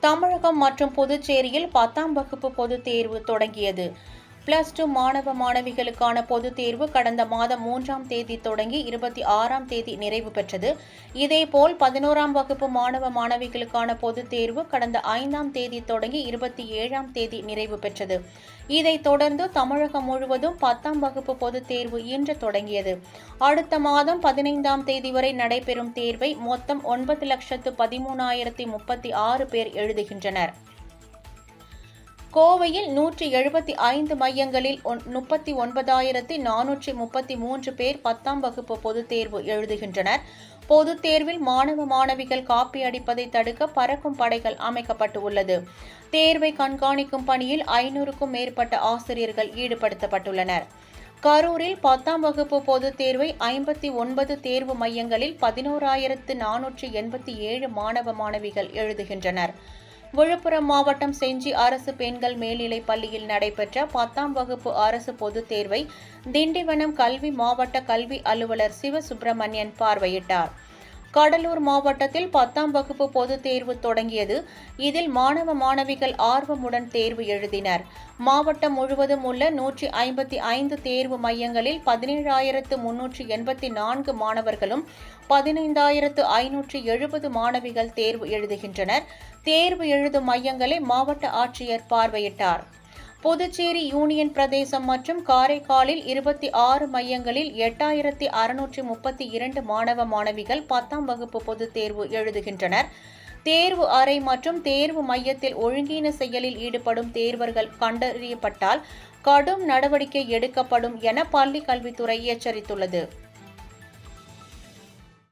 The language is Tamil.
தமிழகம் மற்றும் புதுச்சேரியில் 10ஆம் வகுப்பு பொதுத் தேர்வு தொடங்கியது. +2 மாணவ மாணவிகளுக்கான பொதுத் தேர்வு கடந்த மாதம் 3ஆம் தேதி தொடங்கி 26ஆம் தேதி நிறைவு பெற்றது. இதேபோல் 11ஆம் வகுப்பு மாணவ மாணவிகளுக்கான பொதுத் தேர்வு கடந்த 5ஆம் தேதி தொடங்கி 27ஆம் தேதி நிறைவு பெற்றது. இதைத் தொடர்ந்து தமிழகம் முழுவதும் 10ஆம் வகுப்பு பொதுத் தேர்வு இன்று தொடங்கியது. அடுத்த மாதம் 15ஆம் தேதி வரை நடைபெறும் தேர்வை மொத்தம் 9,13,036 பேர் எழுதுகின்றனர். கோவையில் 175 மையங்களில் 39,433 பேர் 10ஆம் வகுப்பு பொதுத் தேர்வு எழுதுகின்றனர். பொதுத் தேர்வில் மாணவ மாணவிகள் காப்பி அடிப்பதை தடுக்க பறக்கும் படைகள் அமைக்கப்பட்டு உள்ளது. தேர்வை கண்காணிக்கும் பணியில் 500க்கும் மேற்பட்ட ஆசிரியர்கள் ஈடுபடுத்தப்பட்டுள்ளனர். கரூரில் 10ஆம் வகுப்பு பொதுத் தேர்வை 59 தேர்வு மையங்களில் 11,487 மாணவ மாணவிகள் எழுதுகின்றனர். விழுப்புரம் மாவட்டம் செஞ்சி அரசு பெண்கள் மேல்நிலைப் பள்ளியில் நடைபெற்ற 10ஆம் வகுப்பு அரசு பொதுத் தேர்வை திண்டிவனம் கல்வி மாவட்ட கல்வி அலுவலர் சிவசுப்பிரமணியன் பார்வையிட்டார். கடலூர் மாவட்டத்தில் 10ஆம் வகுப்பு பொதுத் தேர்வு தொடங்கியது. இதில் மாணவ மாணவிகள் ஆர்வமுடன் தேர்வு எழுதினர். மாவட்டம் முழுவதும் உள்ள 155 தேர்வு மையங்களில் 17,384 மாணவர்களும் 15,570 மாணவிகள் தேர்வு எழுதுகின்றனர். தேர்வு எழுதும் மையங்களை மாவட்ட ஆட்சியர் பார்வையிட்டார். புதுச்சேரி யூனியன் பிரதேசம் மற்றும் காரைக்காலில் 26 மையங்களில் 8,632 மாணவ மாணவிகள் 10ஆம் வகுப்பு பொதுத் தேர்வு எழுதுகின்றனர். தேர்வு அறை மற்றும் தேர்வு மையத்தில் ஒழுங்கீன செயலில் ஈடுபடும் தேர்வர்கள் கண்டறியப்பட்டால் கடும் நடவடிக்கை எடுக்கப்படும் என பள்ளிக் கல்வித்துறை எச்சரித்துள்ளது.